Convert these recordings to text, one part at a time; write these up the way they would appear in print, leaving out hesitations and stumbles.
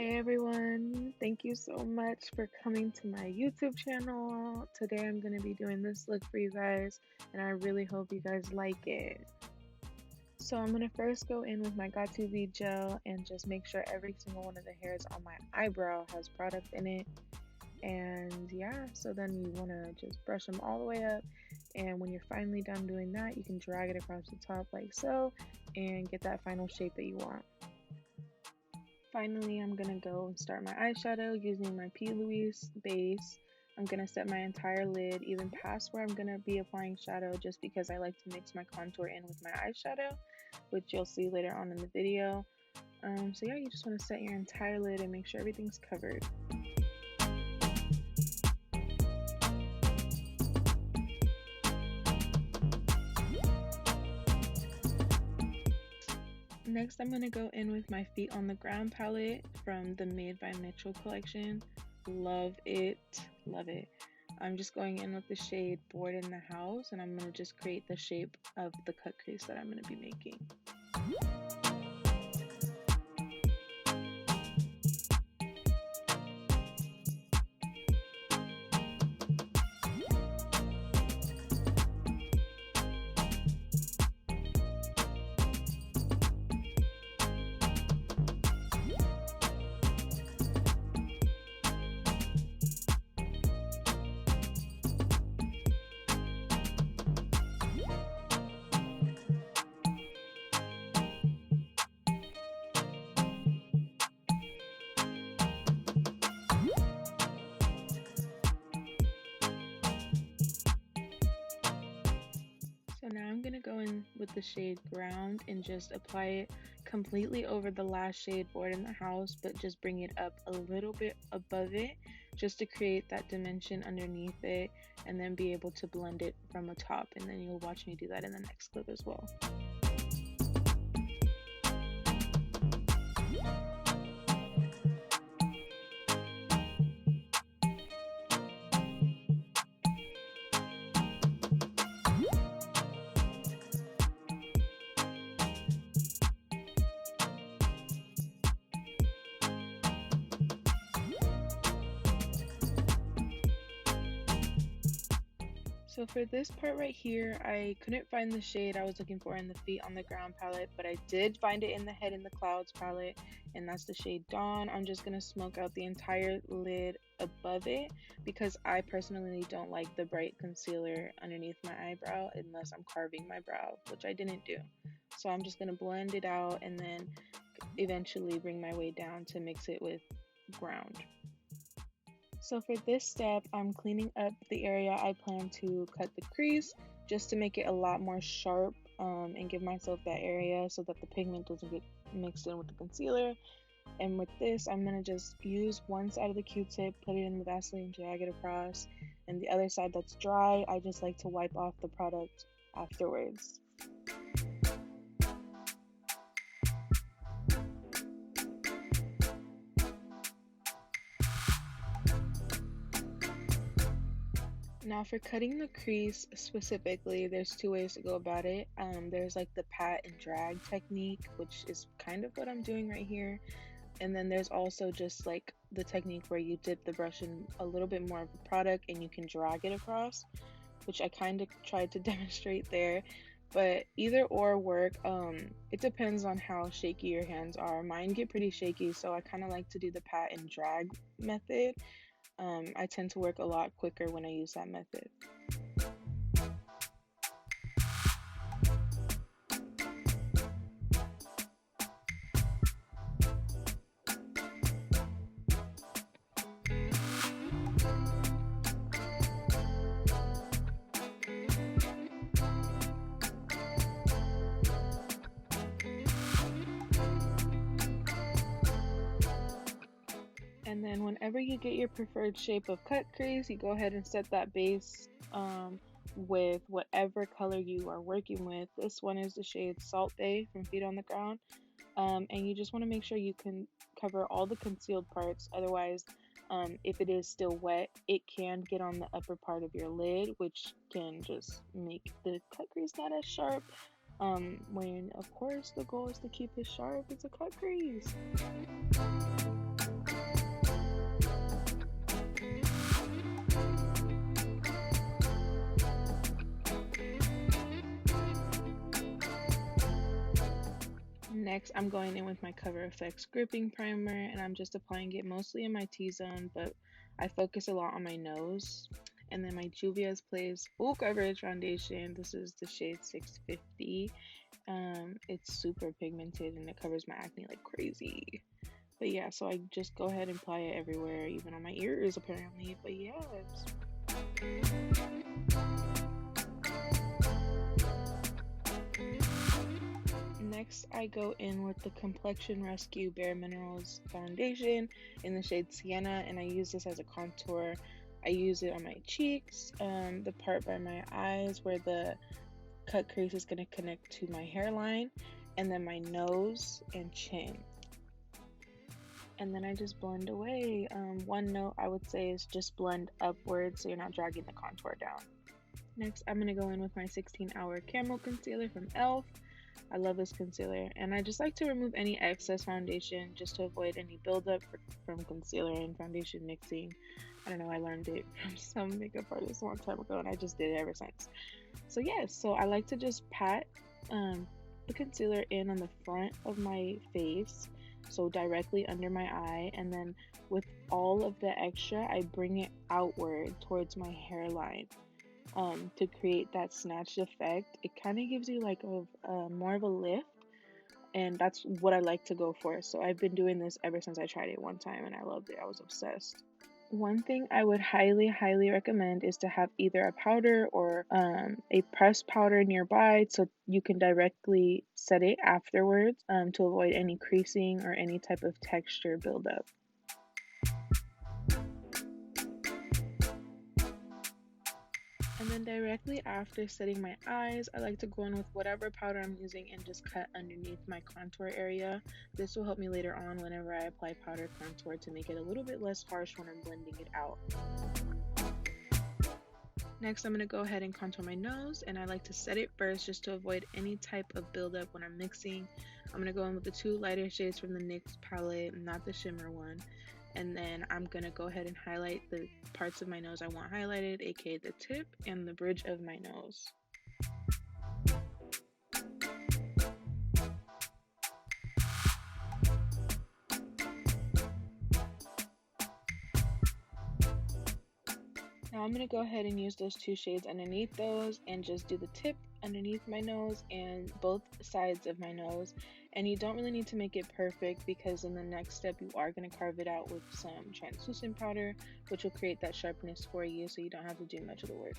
Hey everyone, thank you so much for coming to my YouTube channel. Today I'm going to be doing this look for you guys, and I really hope you guys like it. So I'm going to first go in with my Got2b gel and just make sure every single one of the hairs on my eyebrow has product in it. And yeah, so then you want to just brush them all the way up, and when you're finally done doing that, you can drag it across the top like so and get that final shape that you want. Finally, I'm gonna go and start my eyeshadow using my P. Louise base. I'm gonna set my entire lid even past where I'm gonna be applying shadow, just because I like to mix my contour in with my eyeshadow, which you'll see later on in the video. So yeah, you just want to set your entire lid and make sure everything's covered. Next, I'm going to go in with my Feet on the Ground palette from the Made by Mitchell collection. Love it, love it. I'm just going in with the shade Bored in the House, and I'm going to just create the shape of the cut crease that I'm going to be making. So now I'm going to go in with the shade Ground and just apply it completely over the last shade Bored in the House, but just bring it up a little bit above it just to create that dimension underneath it, and then be able to blend it from the top, and then you'll watch me do that in the next clip as well. So for this part right here, I couldn't find the shade I was looking for in the Feet on the Ground palette, but I did find it in the Head in the Clouds palette, and that's the shade Dawn. I'm just going to smoke out the entire lid above it, because I personally don't like the bright concealer underneath my eyebrow unless I'm carving my brow, which I didn't do. So I'm just going to blend it out and then eventually bring my way down to mix it with Ground. So for this step, I'm cleaning up the area I plan to cut the crease, just to make it a lot more sharp, and give myself that area so that the pigment doesn't get mixed in with the concealer. And with this, I'm going to just use one side of the Q-tip, put it in the Vaseline, drag it across, and the other side that's dry, I just like to wipe off the product afterwards. Now for cutting the crease specifically, there's two ways to go about it. There's like the pat and drag technique, which is kind of what I'm doing right here. And then there's also just like the technique where you dip the brush in a little bit more of the product and you can drag it across, which I kind of tried to demonstrate there. But either or work. It depends on how shaky your hands are. Mine get pretty shaky, so I kind of like to do the pat and drag method. I tend to work a lot quicker when I use that method. And then whenever you get your preferred shape of cut crease, you go ahead and set that base with whatever color you are working with. This one is the shade Salt Bay from Feet on the Ground. And you just want to make sure you can cover all the concealed parts. Otherwise, if it is still wet, it can get on the upper part of your lid, which can just make the cut crease not as sharp. When of course the goal is to keep it sharp, it's a cut crease. Next, I'm going in with my Cover FX gripping primer, and I'm just applying it mostly in my T-zone, but I focus a lot on my nose. And then my Juvia's Place Full Coverage Foundation. This is the shade 650. It's super pigmented and it covers my acne like crazy. But yeah, so I just go ahead and apply it everywhere, even on my ears apparently. But yes. Next, I go in with the Complexion Rescue Bare Minerals Foundation in the shade Sienna, and I use this as a contour. I use it on my cheeks, the part by my eyes where the cut crease is going to connect to my hairline, and then my nose and chin. And then I just blend away. One note I would say is just blend upwards so you're not dragging the contour down. Next, I'm going to go in with my 16-Hour Camo Concealer from e.l.f. I love this concealer, and I just like to remove any excess foundation just to avoid any buildup from concealer and foundation mixing. I don't know, I learned it from some makeup artist a long time ago, and I just did it ever since. So yes, so I like to just pat the concealer in on the front of my face, so directly under my eye, and then with all of the extra, I bring it outward towards my hairline. To create that snatched effect. It kind of gives you like a more of a lift, and that's what I like to go for. So I've been doing this ever since I tried it one time and I loved it. I was obsessed. One thing I would highly recommend is to have either a powder or a pressed powder nearby so you can directly set it afterwards to avoid any creasing or any type of texture buildup. And then directly after setting my eyes, I like to go in with whatever powder I'm using and just cut underneath my contour area. This will help me later on whenever I apply powder contour to make it a little bit less harsh when I'm blending it out. Next, I'm going to go ahead and contour my nose, and I like to set it first just to avoid any type of buildup when I'm mixing. I'm going to go in with the two lighter shades from the NYX palette, not the shimmer one. And then I'm going to go ahead and highlight the parts of my nose I want highlighted, aka the tip and the bridge of my nose. Now I'm going to go ahead and use those two shades underneath those and just do the tip underneath my nose and both sides of my nose. And you don't really need to make it perfect because in the next step you are going to carve it out with some translucent powder, which will create that sharpness for you so you don't have to do much of the work.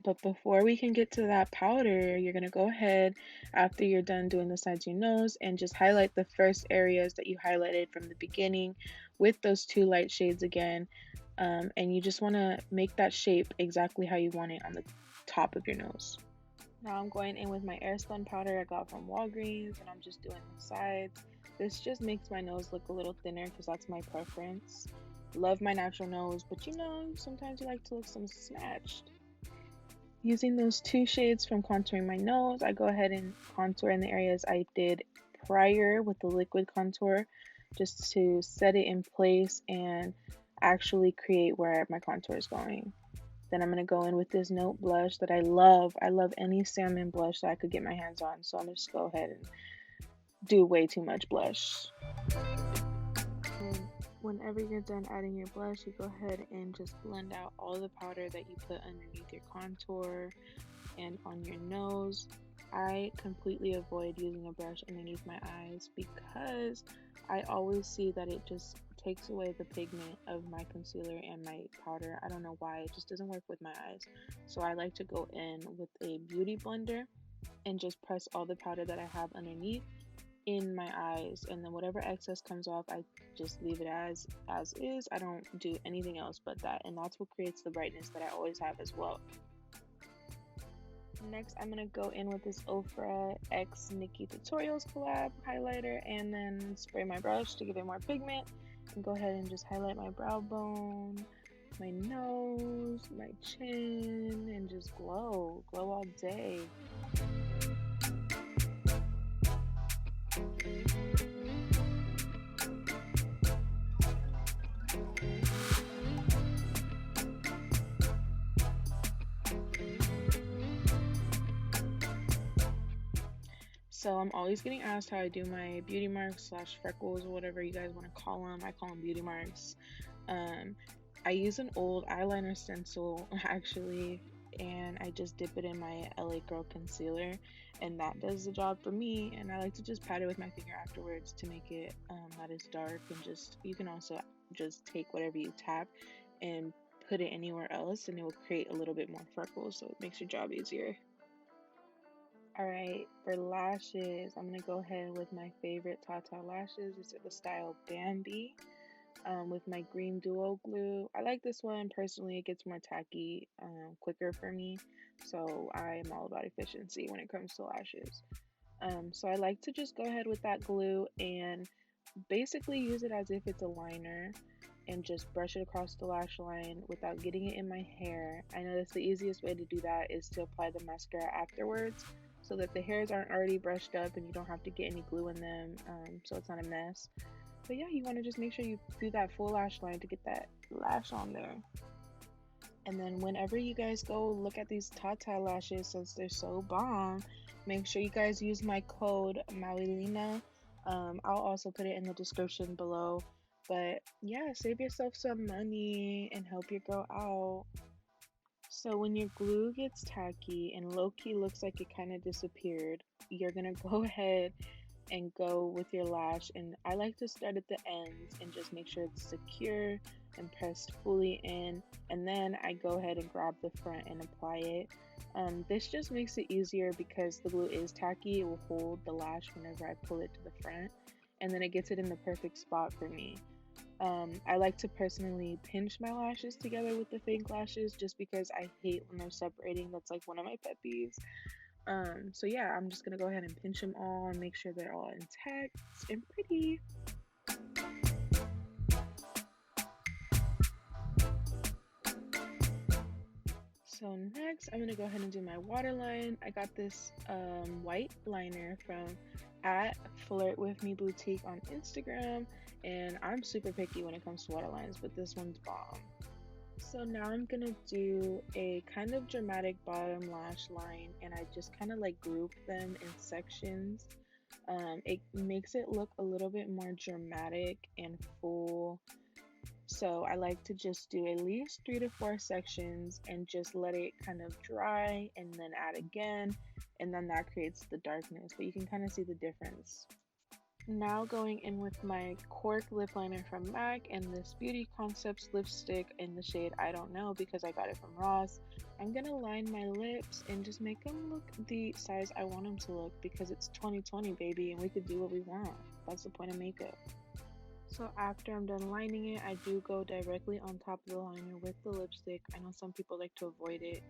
But before we can get to that powder, you're going to go ahead after you're done doing the sides of your nose and just highlight the first areas that you highlighted from the beginning with those two light shades again. And you just want to make that shape exactly how you want it on the top of your nose. Now I'm going in with my Airspun powder I got from Walgreens, and I'm just doing the sides. This just makes my nose look a little thinner because that's my preference. Love my natural nose, but you know, sometimes you like to look some snatched. Using those two shades from contouring my nose, I go ahead and contour in the areas I did prior with the liquid contour just to set it in place and actually create where my contour is going. Then I'm going to go in with this Note blush that I love. I love any salmon blush that I could get my hands on, so I'm going to just go ahead and do way too much blush. And whenever you're done adding your blush, you go ahead and just blend out all the powder that you put underneath your contour and on your nose. I completely avoid using a brush underneath my eyes because I always see that it just takes away the pigment of my concealer and my powder. I don't know why, it just doesn't work with my eyes. So I like to go in with a beauty blender and just press all the powder that I have underneath in my eyes, and then whatever excess comes off, I just leave it as is. I don't do anything else but that, and that's what creates the brightness that I always have as well. Next, I'm going to go in with this Ofra X Makeuptutorials collab highlighter and then spray my brush to give it more pigment and go ahead and just highlight my brow bone, my nose, my chin, and just glow all day. So I'm always getting asked how I do my beauty marks slash freckles or whatever you guys want to call them. I call them beauty marks. Um, I use an old eyeliner stencil actually, and I just dip it in my LA Girl concealer, and that does the job for me. And I like to just pat it with my finger afterwards to make it not as dark. And just you can also just take whatever you tap and put it anywhere else, and it will create a little bit more freckles, so it makes your job easier. Alright, for lashes, I'm gonna go ahead with my favorite Tata lashes. These are the style Bambi, with my green duo glue. I like this one personally. It gets more tacky quicker for me, so I am all about efficiency when it comes to lashes. So I like to just go ahead with that glue and basically use it as if it's a liner and just brush it across the lash line without getting it in my hair. I know that's the easiest way to do that is to apply the mascara afterwards so that the hairs aren't already brushed up and you don't have to get any glue in them, so it's not a mess. But yeah, you want to just make sure you do that full lash line to get that lash on there. And then whenever you guys go look at these Tata lashes, since they're so bomb, make sure you guys use my code MauilenaMU. I'll also put it in the description below. But yeah, save yourself some money and help your girl out. So when your glue gets tacky and low-key looks like it kind of disappeared, you're gonna go ahead and go with your lash, and I like to start at the ends and just make sure it's secure and pressed fully in, and then I go ahead and grab the front and apply it. This just makes it easier because the glue is tacky. It will hold the lash whenever I pull it to the front, and then it gets it in the perfect spot for me. I like to personally pinch my lashes together with the fake lashes just because I hate when they're separating. That's like one of my pet peeves. So yeah, I'm just gonna go ahead and pinch them all and make sure they're all intact and pretty. So next, I'm gonna go ahead and do my waterline. I got this white liner from at Flirt With Me Boutique on Instagram, and I'm super picky when it comes to waterlines, but this one's bomb. So now I'm gonna do a kind of dramatic bottom lash line, and I just kind of like group them in sections. It makes it look a little bit more dramatic and full. So I like to just do at least 3 to 4 sections and just let it kind of dry and then add again, and then that creates the darkness, but you can kind of see the difference. Now going in with my Cork lip liner from MAC and this Beauty Concepts lipstick in the shade I Don't Know because I got it from Ross. I'm gonna line my lips and just make them look the size I want them to look because it's 2020, baby, and we could do what we want. That's the point of makeup. So after I'm done lining it, I do go directly on top of the liner with the lipstick. I know some people like to avoid it,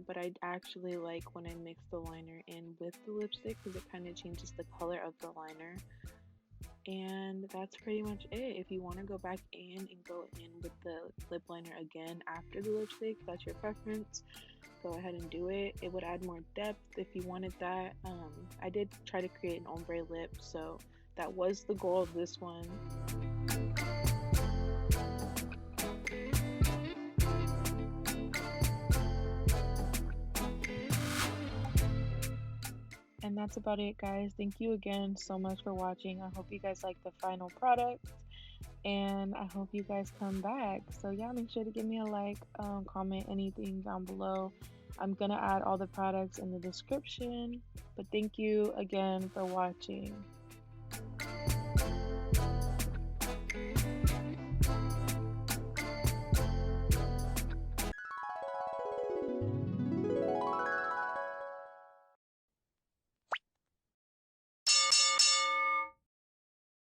but I actually like when I mix the liner in with the lipstick because it kind of changes the color of the liner. And that's pretty much it. If you want to go back in and go in with the lip liner again after the lipstick, that's your preference, go ahead and do it. It would add more depth if you wanted that. I did try to create an ombre lip, so that was the goal of this one. And that's about it, guys. Thank you again so much for watching. I hope you guys like the final product, and I hope you guys come back. So yeah, make sure to give me a like, comment anything down below. I'm gonna add all the products in the description, but thank you again for watching.